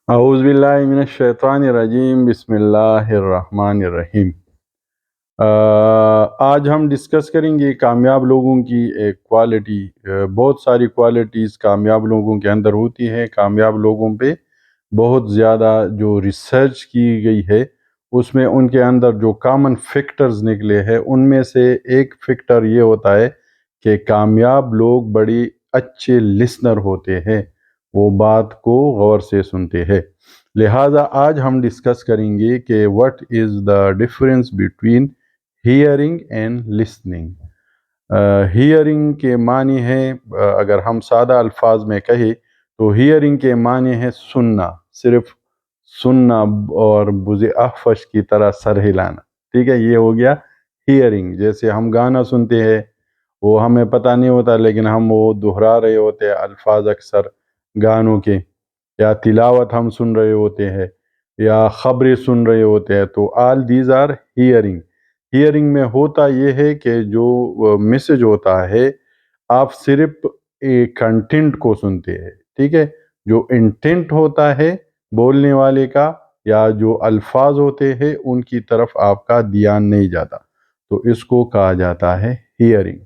اعوذ باللہ من الشیطان الرجیم، بسم اللہ الرحمن الرحیم۔ آج ہم ڈسکس کریں گے کامیاب لوگوں کی ایک کوالٹی۔ بہت ساری کوالٹیز کامیاب لوگوں کے اندر ہوتی ہیں۔ کامیاب لوگوں پہ بہت زیادہ جو ریسرچ کی گئی ہے اس میں ان کے اندر جو کامن فیکٹرز نکلے ہیں ان میں سے ایک فیکٹر یہ ہوتا ہے کہ کامیاب لوگ بڑی اچھے لسنر ہوتے ہیں، وہ بات کو غور سے سنتے ہیں۔ لہٰذا آج ہم ڈسکس کریں گے کہ what is the difference between hearing and listening۔ Hearing کے معنی ہے، اگر ہم سادہ الفاظ میں کہیں تو ہیئرنگ کے معنی ہے سننا، صرف سننا اور بز احفش کی طرح سر ہلانا، ٹھیک ہے، یہ ہو گیا ہیئرنگ۔ جیسے ہم گانا سنتے ہیں، وہ ہمیں پتہ نہیں ہوتا لیکن ہم وہ دہرا رہے ہوتے ہیں الفاظ اکثر گانوں کے، یا تلاوت ہم سن رہے ہوتے ہیں، یا خبریں سن رہے ہوتے ہیں، تو all these are hearing. Hearing میں ہوتا یہ ہے کہ جو میسج ہوتا ہے آپ صرف کنٹینٹ کو سنتے ہیں، ٹھیک ہے، جو انٹینٹ ہوتا ہے بولنے والے کا یا جو الفاظ ہوتے ہیں ان کی طرف آپ کا دھیان نہیں جاتا، تو اس کو کہا جاتا ہے ہیئرنگ۔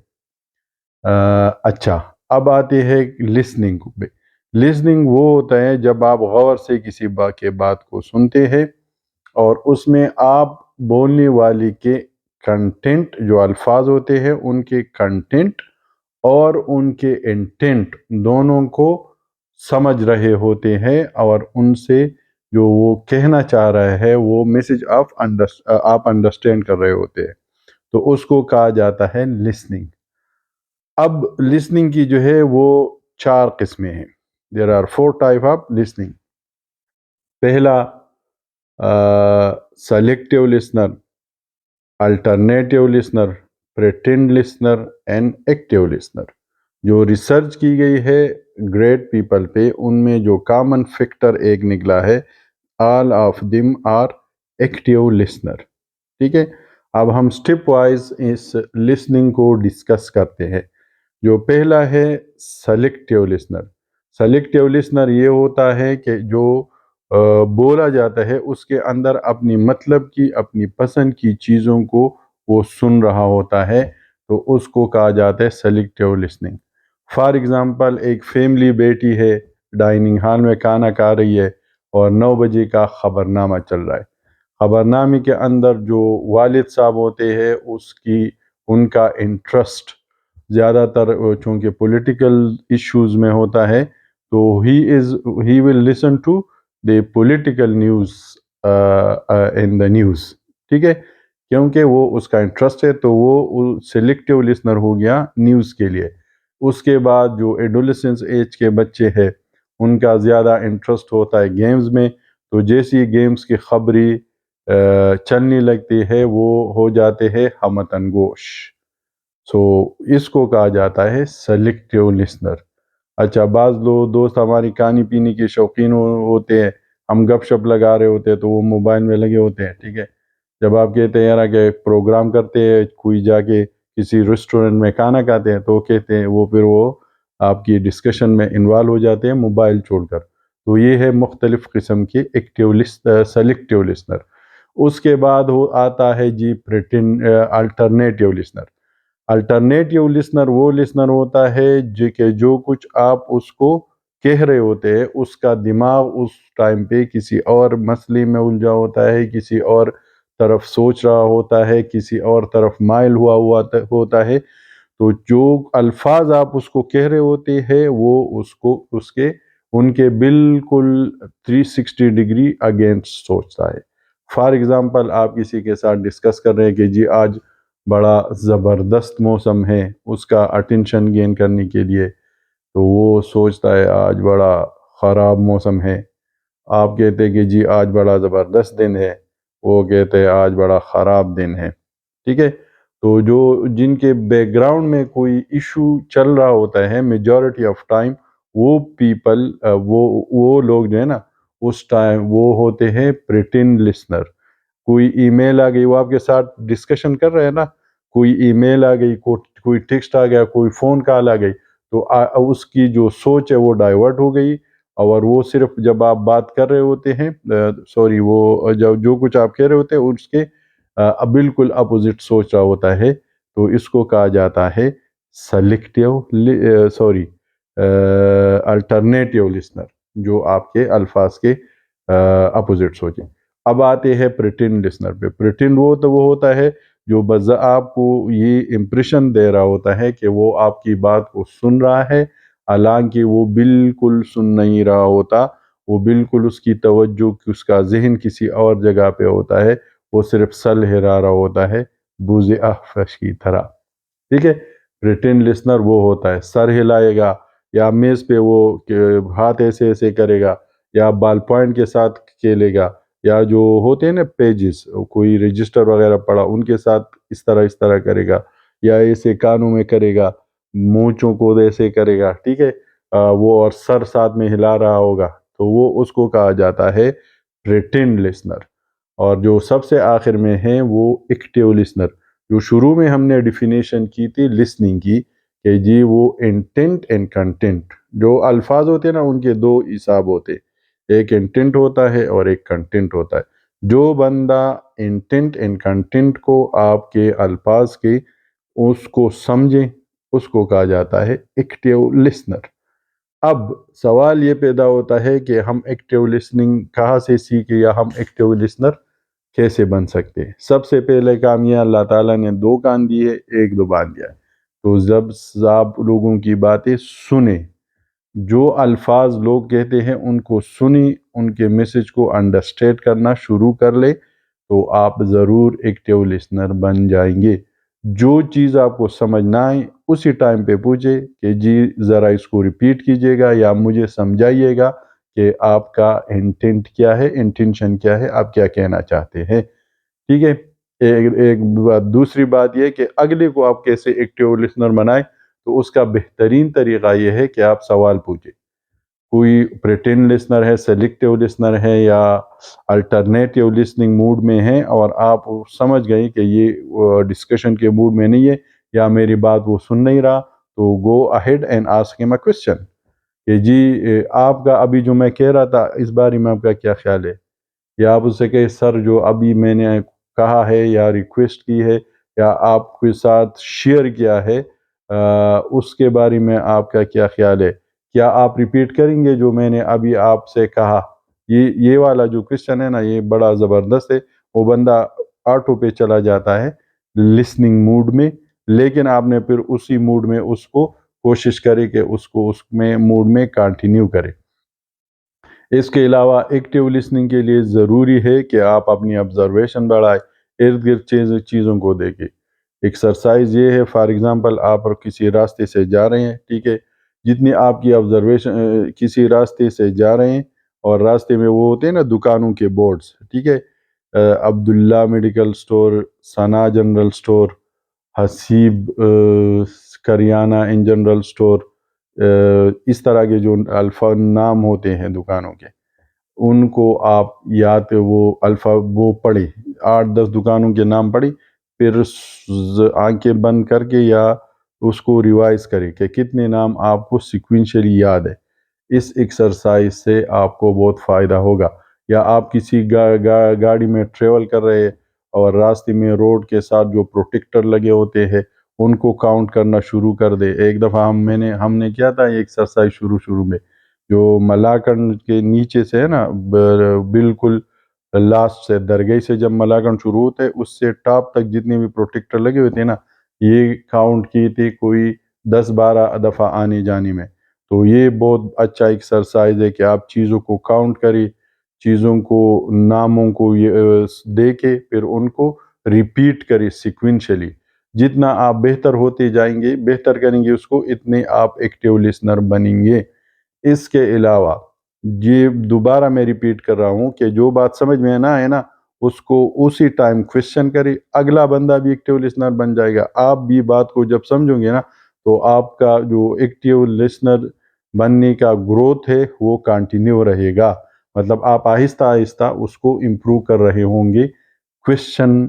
اچھا، اب آتے ہیں لسننگ پہ۔ لسننگ وہ ہوتا ہے جب آپ غور سے کسی بات کو سنتے ہیں اور اس میں آپ بولنے والے کے کنٹینٹ، جو الفاظ ہوتے ہیں ان کے کنٹینٹ اور ان کے انٹینٹ دونوں کو سمجھ رہے ہوتے ہیں، اور ان سے جو وہ کہنا چاہ رہا ہے وہ میسج آپ انڈرسٹینڈ کر رہے ہوتے ہیں، تو اس کو کہا جاتا ہے لسننگ۔ اب لسننگ کی جو ہے وہ 4 قسمیں ہیں۔ There are 4 type of listening. پہلا selective listener, alternative listener, pretend listener and active listener. جو ریسرچ کی گئی ہے گریٹ پیپل پہ، ان میں جو کامن فیکٹر ایک نکلا ہے، all of them are active listener, ٹھیک ہے۔ اب ہم سٹیپ وائز اس لسننگ کو ڈسکس کرتے ہیں۔ جو پہلا ہے سلیکٹیو لسنر۔ سلیکٹیو لسنر یہ ہوتا ہے کہ جو بولا جاتا ہے اس کے اندر اپنی مطلب کی، اپنی پسند کی چیزوں کو وہ سن رہا ہوتا ہے، تو اس کو کہا جاتا ہے سلیکٹیو لسننگ۔ فار ایگزامپل، ایک فیملی بیٹھی ہے، ڈائننگ ہال میں کھانا کھا رہی ہے اور 9 بجے کا خبر نامہ چل رہا ہے۔ خبر نامے کے اندر جو والد صاحب ہوتے ہیں ان کا انٹرسٹ زیادہ تر چونکہ پولیٹیکل ایشوز میں ہوتا ہے، تو he will listen to the political news in the news, ٹھیک ہے، کیونکہ وہ اس کا انٹرسٹ ہے، تو وہ سلیکٹیو لسنر ہو گیا نیوز کے لیے۔ اس کے بعد جو ایڈولسنس ایج کے بچے ہیں ان کا زیادہ انٹرسٹ ہوتا ہے گیمز میں، تو جیسی گیمز کی خبریں چلنے لگتی ہے وہ ہو جاتے ہیں ہمتن گوش، سو اس کو کہا جاتا ہے سلیکٹیو لسنر۔ اچھا، بعض لوگ دوست ہماری کھانے پینے کے شوقین ہوتے ہیں، ہم گپ شپ لگا رہے ہوتے ہیں تو وہ موبائل میں لگے ہوتے ہیں، ٹھیک ہے۔ جب آپ کہتے ہیں یار کہ پروگرام کرتے ہیں، کوئی جا کے کسی ریسٹورنٹ میں کھانا کھاتے ہیں، تو وہ کہتے ہیں پھر وہ آپ کی ڈسکشن میں انوالو ہو جاتے ہیں موبائل چھوڑ کر، تو یہ ہے مختلف قسم کے سلیکٹیو لسنر۔ اس کے بعد آتا ہے جی الٹرنیٹیو لسنر۔ الٹرنیٹیو لسنر وہ لسنر ہوتا ہے جو کچھ آپ اس کو کہہ رہے ہوتے ہیں اس کا دماغ اس ٹائم پہ کسی اور مسئلے میں الجھا ہوتا ہے، کسی اور طرف سوچ رہا ہوتا ہے، کسی اور طرف مائل ہوا ہوتا ہے، تو جو الفاظ آپ اس کو کہہ رہے ہوتے ہیں وہ ان کے بالکل 360 ڈگری اگینسٹ سوچتا ہے۔ فار ایگزامپل، آپ کسی کے ساتھ ڈسکس کر رہے ہیں کہ جی آج بڑا زبردست موسم ہے، اس کا اٹینشن گین کرنے کے لیے، تو وہ سوچتا ہے آج بڑا خراب موسم ہے۔ آپ کہتے ہیں کہ جی آج بڑا زبردست دن ہے، وہ کہتے ہیں آج بڑا خراب دن ہے، ٹھیک ہے۔ تو جن کے بیک گراؤنڈ میں کوئی ایشو چل رہا ہوتا ہے میجورٹی آف ٹائم، وہ پیپل وہ لوگ جو ہے نا اس ٹائم وہ ہوتے ہیں پریٹینڈ لسنر۔ کوئی ای میل آ گئی، وہ آپ کے ساتھ ڈسکشن کر رہے ہیں نا، کوئی ای میل آ گئی، کوئی ٹیکسٹ آ گیا، کوئی فون کال آ گئی، تو اس کی جو سوچ ہے وہ ڈائیورٹ ہو گئی، اور وہ صرف جب آپ بات کر رہے ہوتے ہیں وہ جو کچھ آپ کہہ رہے ہوتے ہیں اس کے بالکل اپوزٹ سوچ رہا ہوتا ہے، تو اس کو کہا جاتا ہے الٹرنیٹیو لسنر، جو آپ کے الفاظ کے اپوزٹ سوچیں۔ اب آتے ہیں پریٹینڈ لسنر پہ۔ پریٹینڈ وہ ہوتا ہے جو بس آپ کو یہ امپریشن دے رہا ہوتا ہے کہ وہ آپ کی بات کو سن رہا ہے، حالانکہ وہ بالکل سن نہیں رہا ہوتا، وہ بالکل اس کی توجہ، اس کا ذہن کسی اور جگہ پہ ہوتا ہے، وہ صرف سر ہلا رہا ہوتا ہے بوز احفش کی طرح، ٹھیک ہے۔ پریٹینڈ لسنر وہ ہوتا ہے سر ہلائے گا، یا میز پہ وہ ہاتھ ایسے ایسے کرے گا، یا بال پوائنٹ کے ساتھ کھیلے گا، یا جو ہوتے ہیں نا پیجز، کوئی رجسٹر وغیرہ پڑا ان کے ساتھ اس طرح کرے گا، یا ایسے کانوں میں کرے گا، مونچھوں کو ایسے کرے گا، ٹھیک ہے۔ وہ اور سر ساتھ میں ہلا رہا ہوگا، تو وہ اس کو کہا جاتا ہے پریٹینڈ لسنر۔ اور جو سب سے آخر میں ہے وہ ایکٹیو لسنر، جو شروع میں ہم نے ڈیفینیشن کی تھی لسننگ کی، کہ جی وہ انٹینٹ اینڈ کنٹینٹ، جو الفاظ ہوتے ہیں نا ان کے دو حساب ہوتے، ایک انٹینٹ ہوتا ہے اور ایک کنٹینٹ ہوتا ہے۔ جو بندہ انٹینٹ اینڈ کنٹینٹ کو آپ کے الفاظ کے اس کو سمجھیں، اس کو کہا جاتا ہے ایکٹیو لسنر۔ اب سوال یہ پیدا ہوتا ہے کہ ہم ایکٹیو لسننگ کہاں سے سیکھیں، یا ہم ایکٹیو لسنر کیسے بن سکتے ہیں؟ سب سے پہلے کام یہ اللہ تعالیٰ نے 2 کان دیے، 1 زبان دیا ہے، تو جب آپ لوگوں کی باتیں سنیں، جو الفاظ لوگ کہتے ہیں ان کو سنیں، ان کے میسج کو انڈرسٹینڈ کرنا شروع کر لے، تو آپ ضرور ایکٹیو لسنر بن جائیں گے۔ جو چیز آپ کو سمجھ نہ آئے اسی ٹائم پہ پوچھے کہ جی ذرا اس کو ریپیٹ کیجئے گا، یا مجھے سمجھائیے گا کہ آپ کا انٹینٹ کیا ہے، انٹینشن کیا ہے، آپ کیا کہنا چاہتے ہیں، ٹھیک ہے۔ ایک دوسری بات یہ کہ اگلے کو آپ کیسے ایکٹیو لسنر بنائیں، تو اس کا بہترین طریقہ یہ ہے کہ آپ سوال پوچھیں۔ کوئی پریٹینڈ لسنر ہے، سیلیکٹیو لسنر ہے، یا الٹرنیٹیو لسننگ موڈ میں ہے، اور آپ سمجھ گئے کہ یہ ڈسکشن کے موڈ میں نہیں ہے، یا میری بات وہ سن نہیں رہا، تو گو اہیڈ اینڈ آسک ہم اے کوسچن کہ جی آپ کا ابھی جو میں کہہ رہا تھا اس بارے میں آپ کا کیا خیال ہے، یا آپ اس سے کہیں سر جو ابھی میں نے کہا ہے یا ریکویسٹ کی ہے یا آپ کے ساتھ شیئر کیا ہے، اس کے بارے میں آپ کا کیا خیال ہے، کیا آپ ریپیٹ کریں گے جو میں نے ابھی آپ سے کہا؟ یہ والا جو کوسچن ہے نا، یہ بڑا زبردست ہے۔ وہ بندہ آٹو پہ چلا جاتا ہے لسننگ موڈ میں، لیکن آپ نے پھر اسی موڈ میں اس کو کوشش کرے کہ اس کو اس میں موڈ میں کنٹینیو کرے۔ اس کے علاوہ ایکٹیو لسننگ کے لیے ضروری ہے کہ آپ اپنی آبزرویشن بڑھائیں، ارد گرد چیزوں کو دیکھیں۔ ایکسرسائز یہ ہے، فار ایگزامپل آپ کسی راستے سے جا رہے ہیں، ٹھیک ہے، جتنی آپ کی آبزرویشن کسی راستے سے جا رہے ہیں، اور راستے میں وہ ہوتے ہیں نا دکانوں کے بورڈز، ٹھیک ہے، Abdullah medical store, Sana general store, Haseeb کریانہ ان جنرل سٹور، اس طرح کے جو الفاظ نام ہوتے ہیں دکانوں کے، ان کو آپ یاد وہ پڑھیں، 8-10 دکانوں کے نام پڑھی، پھر آنکھیں بند کر کے یا اس کو ریوائز کریں کہ کتنے نام آپ کو سیکوینشلی یاد ہے۔ اس ایکسرسائز سے آپ کو بہت فائدہ ہوگا۔ یا آپ کسی گاڑی میں ٹریول کر رہے ہیں، اور راستے میں روڈ کے ساتھ جو پروٹیکٹر لگے ہوتے ہیں ان کو کاؤنٹ کرنا شروع کر دے۔ ایک دفعہ ہم نے کیا تھا یہ ایکسرسائز شروع میں، جو ملاکنڈ کے نیچے سے ہے نا، بالکل لاسٹ سے درگاہ سے جب ملاکنڈ شروع ہوتے اس سے ٹاپ تک جتنے بھی پروٹیکٹر لگے ہوتے ہیں نا، یہ کاؤنٹ کی تھی کوئی 10-12 دفعہ آنے جانے میں۔ تو یہ بہت اچھا ایکسرسائز ہے کہ آپ چیزوں کو کاؤنٹ کریں، چیزوں کو ناموں کو دیکھیں، پھر ان کو ریپیٹ کریں سیکوینشلی۔ جتنا آپ بہتر ہوتے جائیں گے، بہتر کریں گے اس کو، اتنے آپ ایکٹیو لسنر بنیں گے۔ اس کے علاوہ یہ دوبارہ میں ریپیٹ کر رہا ہوں کہ جو بات سمجھ میں نہ آئے نا، اس کو اسی ٹائم کوسچن کریں، اگلا بندہ بھی ایکٹیو لسنر بن جائے گا۔ آپ بھی بات کو جب سمجھیں گے نا، تو آپ کا جو ایکٹیو لسنر بننے کا گروتھ ہے وہ کنٹینیو رہے گا، مطلب آپ آہستہ آہستہ اس کو امپروو کر رہے ہوں گے کوسچن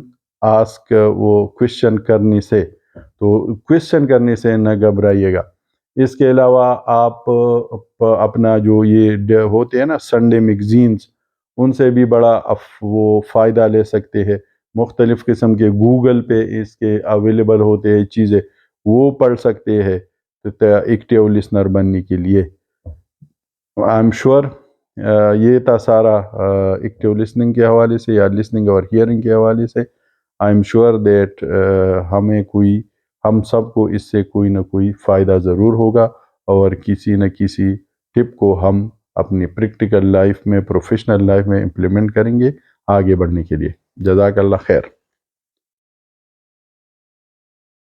کرنے سے۔ تو کوسچن کرنے سے نہ گھبرائیے گا۔ اس کے علاوہ آپ اپنا جو یہ ہوتے ہیں نا سنڈے میگزینز، ان سے بھی بڑا وہ فائدہ لے سکتے ہیں. مختلف قسم کے گوگل پہ اس کے اویلیبل ہوتے ہیں چیزیں، وہ پڑھ سکتے ہیں ایکٹیو لسنر بننے کے لیے. آئی ایم شور یہ تھا سارا ایکٹیو لسننگ کے حوالے سے یا لسننگ اور ہیئرنگ کے حوالے سے. آئی ایم شور دیٹ ہم سب کو اس سے کوئی نہ کوئی فائدہ ضرور ہوگا، اور کسی نہ کسی ٹپ کو ہم اپنی پریکٹیکل لائف میں، پروفیشنل لائف میں امپلیمنٹ کریں گے آگے بڑھنے کے لیے. جزاک اللہ خیر.